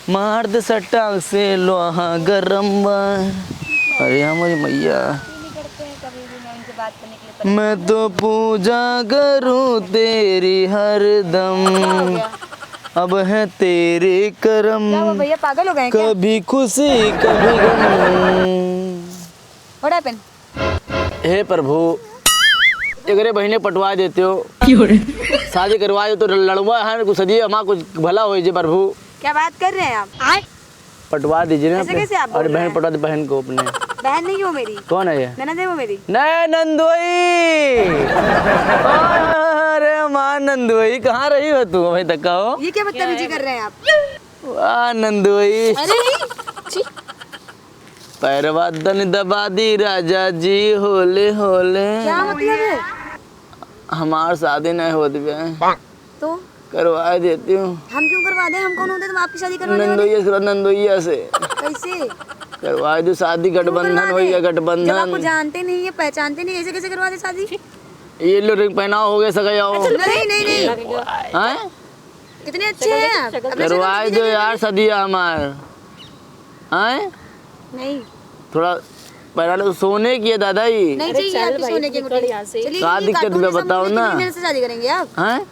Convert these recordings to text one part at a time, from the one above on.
मार दे सटाक से लोहा गरम बा। अरे हमारी मैया, मैं तो पूजा करूं तेरी हरदम, अब है तेरे करम, भैया पागल हो गए क्या? कभी खुशी कभी गम। What happened? हे प्रभु, एकरे बहने पटवा देते हो, शादी करवा दे तो लड़वा है कुछ सदी हमारा कुछ भला हो जाए प्रभु। क्या बात कर रहे हैं आप? पटवा दीजिए ना ऐसे कैसे आप बोल अरे रहे बहन हैं? पटवा दे बहन को अपने। बहन नहीं हो मेरी, कौन है ये? ननद है वो मेरी। नहीं नंदोई। अरे माँ नंदोई कहाँ रही हो तू अभी तक हो? ये क्या बदतमीजी कर रहे हैं आप? वाह नंदोई, अरे छी, पैरवा दन दबा दी राजा जी होले होले। क्या मतलब है? हमार शादी नहीं होती है तो करवा देती हूँ। हम क्यों करवा दें? हम कौन होते तुम आपकी शादी करवाने वाले? नंदोइया से नंदोइया से कैसे? करवा दो शादी, गठबंधन हो गया जब आपको गठबंधन। जानते नहीं है, पहचानते नहीं, ऐसे कैसे करवा दे शादी? ये लो रिंग पहनाओ हो गया सगा जाओ। नहीं नहीं नहीं, हैं? कितने अच्छे हैं आप। अपने करवा शक्ल दो दिखाइए। यार सदिया हमार। हैं? नहीं थोड़ा पहले तो सोने की है दादा जी। नहीं चाहिए आपकी सोने की अंगूठी। चलिए क्या ये दिक्कत कार्टून है जैसा बताओ मुंह लेके ना। मेरे से शादी करेंगे आप? हैं?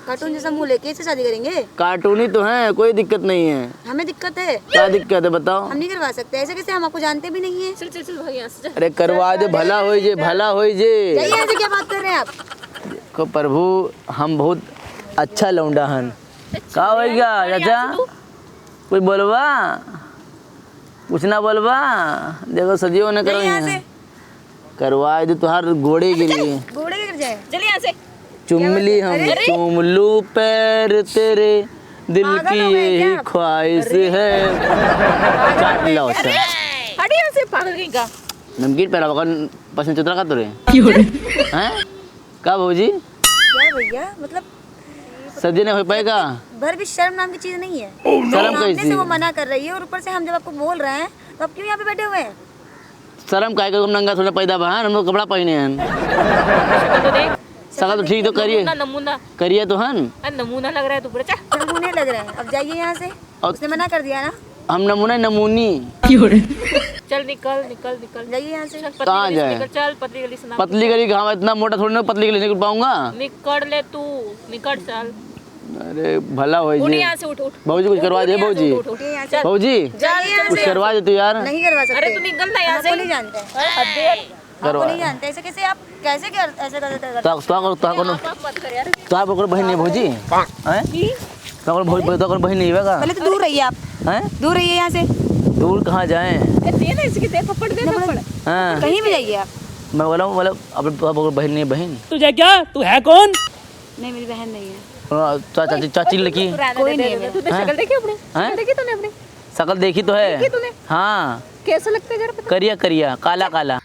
कार्टून जैसा मुंह लेके इससे शादी करेंगे? कार्टूनी तो है, कोई दिक्कत नहीं है। हमें दिक्कत है, क्या दिक्कत है बताओ? हम नहीं करवा सकते ऐसे कैसे? हम आपको जानते भी नहीं है। चल चल चल भाई यहाँ से जा। अरे करवा दे, भला हो जे भला हो जे। जाइए यहाँ से, क्या बात कर रहे हैं आप? देखो प्रभु, हम बहुत अच्छा लौंडा हन। का होगा चाचा? कुछ बोलवा, कुछ ना बोलवा। देखो सदियों ने करो जाइए यहाँ से। यहाँ। करवा दे तुहार गोड़े गिरी, घोड़े गिर जाए। चल यहाँ से। चुमली हम चूम लू पैर तेरे, दिल पागल की हो गए क्या यही आप? ख्वाहिश है। चाट लो अच्छा। हट यहाँ से पागल कहीं का। नमकीन पहला बकन पसंद चुतरा का तुरे हैं? का भाजी क्या भैया, मतलब सदी नहीं हो पाएगा? भर भी शर्म नाम की चीज नहीं है। शर्म सामने कैसी? से वो मना कर रही है और ऊपर से हम जब आपको बोल रहे हैं तो आप क्यों यहाँ पे बैठे हुए हैं? शर्म काहे को, हम नंगा थोड़ा पैदा बहन, हम लोग कपड़ा पहने हैं। शक्ल तो देख। सका तो ठीक तो करिए, नमूना नमूना। करिए तो हन। अरे नमूना लग रहा है तू बड़ा। चा। नमूने लग रहे हैं। अब जाइए यहाँ से, और- उसने मना कर दिया ना। हम नमूना नमूनी। चल निकल निकल निकल। जाइए यहाँ से। चल पतली कहाँ गली से जाए? निकल, चल पतली गली से ना। पतली गली कहाँ, इतना मोटा थोड़ी ना पतली गली निकल पाऊंगा। निकल ले तू, निकल चल। अरे भला हो उठ जी। यहाँ से, उठ उठ। भाजी कुछ करवा दे भाजी। उठिए यहाँ से। भाजी जाइए यहाँ कुछ से। करवा दे तू यार। नहीं करवा सकते। अरे तू निकल ना यहाँ आपको से। नहीं जानते, आपको करवा नहीं जानते। ऐसे कैसे आप कैसे कर ऐसे करते? तो कोनो मत कर यार। तो आप ओकर बहन नहीं भौजी हैं? तो ओकर भौजी तो ओकर बहन नहीं होगा पहले तो दूर रहिए आप, हैं? दूर रहिए यहाँ से। दूर कहाँ जाएं? दे ना इसकी, दे थप्पड़, दे थप्पड़। हाँ कहीं भी जाइए आप। मैं बोला हूँ, मतलब अब ओकर बहन नहीं है, बहन तुझे क्या, तू है कौन? नहीं, मेरी बहन नहीं है। चाची चाची लड़की कोई नहीं है। तूने शक्ल देखी अपनी? हैं? शक्ल देखी तूने अपनी? शकल देखी तो है। देखी तूने? हाँ कैसा लगता है जरा पता? करिया करिया काला काला,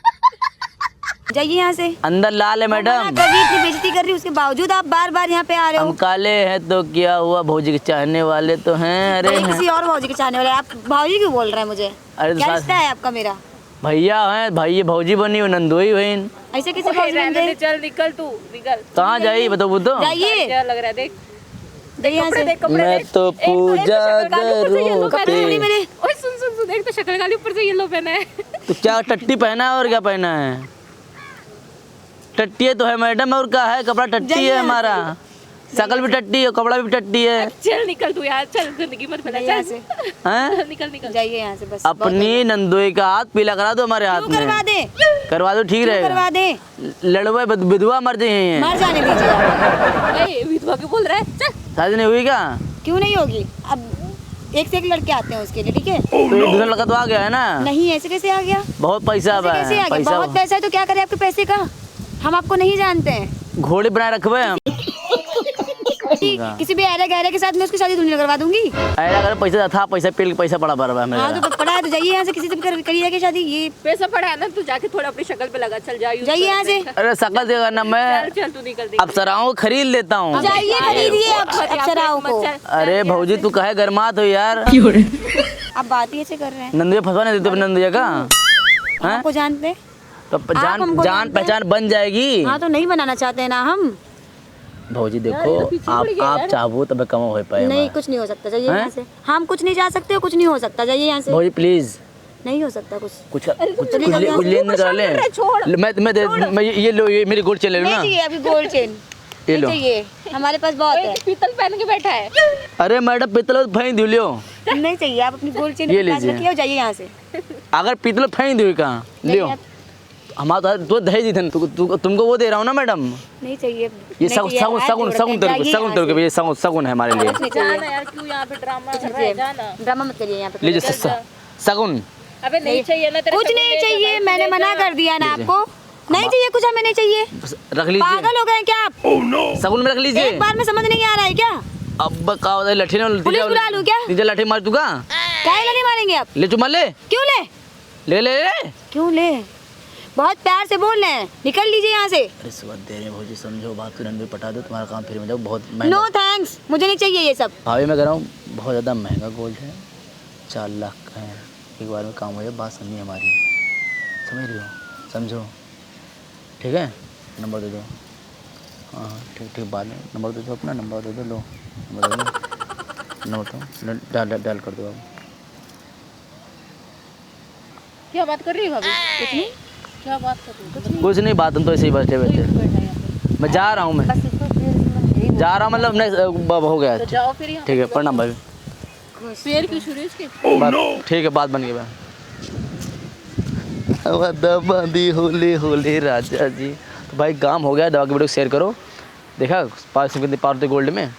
जाइए यहाँ से। अंदर लाल है मैडम। कभी इतनी बेइज्जती कर रही उसके बावजूद आप बार बार यहाँ पे आ रहे हम हो। काले हैं तो क्या हुआ, भौजी के चाहने वाले तो हैं। अरे ये किसी और भाजी के चाहने वाले, आप भाजी क्यों बोल रहे हैं मुझे? अरे तो क्या साथ- रिश्ता है आपका मेरा? भैया हैं, भाई भौजी बनी हो, नंदोई बहन। ऐसे कैसे ओए, भाजी बन रहने गए? दे, चल निकल तू, निकल। कहाँ जाइए बताओ बुद्धो? जाइए, क्या लग रहा है देख। जाइए यहाँ कपड़े से। देख, कपड़े मैं देख। तो एक तो पूजा शक्ल गाली ऊपर से येलो करूं पहना है। कपड़े मेरे। ओए सुन सुन सुन, देख तो शक्ल गाली ऊपर से येलो पहना है। तो क्या टट्टी पहना है और क्या पहना है? टट्टी तो है मैडम, और क्या है, कपड़ा टट्टी जाइए है यहाँ हमारा। शकल भी टट्टी है, कपड़ा भी टट्टी है। चल निकल तू यार, चल गंदगी मत फैला, यहाँ चल। से हैं? निकल निकल। जाइए यहाँ से बस। अपनी नंदोई का हाथ पीला करा दो हमारे हाथ क्यों करवा में। दे? करवा दो, ठीक क्यों करवा रहेगा। दे? लड़वे विधवा मर जाए, मर जाने दीजिए आप। ए विधवा क्यों बोल रहा है? चल। शादी नहीं हुई क्या? क्यों नहीं होगी? अब एक से एक लड़के आते हैं उसके लिए, ठीक है? तो एक दूसरा लड़का तो आ गया है ना। नहीं, ऐसे कैसे आ गया? बहुत पैसा ऐसे कैसे आ है, गया? बहुत पैसा है तो क्या करें आपके पैसे का? हम आपको नहीं जानते हैं। घोड़े बनाए रखबे हम। किसी भी ऐरे गहरे के साथ मैं उसकी शादी दूंगी, करवा दूंगी। अरे अगर पैसा था, पैसा पेल के पैसा पड़ा बराबर है हाँ मेरा। तो पड़ा है तो जाइए यहाँ से, किसी से भी करिए क्या शादी? ये पैसा पड़ा है ना, तू जाके थोड़ा अपनी शक्ल पे लगा, चल जा। यूज जाइए कर, यहाँ से। देख। अरे शकल देगा ना, चल मैं चल तू निकल दे। अप्सराओं को खरीद लेता हूँ। जाइए, खरीदिए अप्सराओं को। अरे भौजी तू कहे गरमात हो यार। आप बात ही ऐसे कर रहे हैं। नंदिया फंसवाने देते नंदिया का हैं? आपको जानते हैं? तो हमको जान जानते हैं? पहचान बन जाएगी। हाँ तो नहीं बनाना चाहते हैं ना हम। भौजी देखो, आप चाहो तब कम हो पाए नहीं, कुछ नहीं हो सकता, जाइए यहाँ से। हम कुछ नहीं जा सकते, कुछ नहीं हो सकता, जाइए यहाँ से। भौजी प्लीज, नहीं हो सकता कुछ। कुछ लेन करा ले। मैं ये लो, ये मेरी गोल्ड चेन ले लो नहीं ना। चाहिए अभी गोल्ड चेन, ये लो। चाहिए, हमारे पास बहुत है। पीतल पहन के बैठा है। अरे मैडम पीतल फेंक दियो लियो। नहीं चाहिए, आप अपनी गोल्ड चेन ये के पास लीजिए। रखिए और जाइए यहाँ से। अगर पीतल फेंक दियो कहाँ लियो। हमारा तो दहेज दी तुमको वो दे रहा हूँ ना मैडम। नहीं चाहिए, ये सगुन तेरे को, ये सगुन है हमारे लिए। जाना यार, क्यों यहाँ पे ड्रामा कर रहा है, जाना। ड्रामा मत करिए यहाँ पे। लीजिए सगुन। अबे नहीं चाहिए ना, तेरे कुछ नहीं चाहिए, मैंने मना कर दिया ना आपको। नहीं चाहिए कुछ, हमें नहीं चाहिए। रख लीजिए। पागल हो गए क्या आप? सगुन में रख लीजिए। एक बार में समझ नहीं आ रहा है क्या? अब का होता है लठी ना, पुलिस बुला लूं क्या? तीजा लठी मार दूंगा। काहे लगे मारेंगे आप? ले चुमा ले क्यों ले? ले ले ले। क्यों ले? बहुत प्यार से बोल रहे हैं, निकल लीजिए यहाँ से। रिश्वत दे रहे भौजी, समझो बात, तुरंत भी पटा दो, तुम्हारा काम फिर में जाओ। बहुत महंगा। नो थैंक्स, मुझे नहीं चाहिए ये सब। भाभी मैं कह रहा हूँ बहुत ज़्यादा महंगा गोल्ड है, 4 लाख का है। एक बार में काम हो जाए, बात समझिए हमारी, समझ रही हो? समझो, ठीक है? नंबर दे दो। हाँ ठीक ठीक, बाद में नंबर दे दो, अपना नंबर दे दो। लो नंबर दे दो, नंबर तो डाल कर दो। अब क्या बात कर रही है भाभी? कुछ नहीं, क्या बात कर रही है? कुछ नहीं, बात हम तो ऐसे ही बैठे बैठे। मैं जा रहा हूँ, मैं जा रहा हूँ, मतलब नहीं हो गया। तो जाओ फिर यहाँ। ठीक है, प्रणाम भाभी। पैर क्यों शुरू इसके? ठीक है, बात बन गई। बांधी होले होले राजा जी। तो भाई काम हो गया, दवा की वीडियो शेयर करो। देखा पावर गोल्ड में।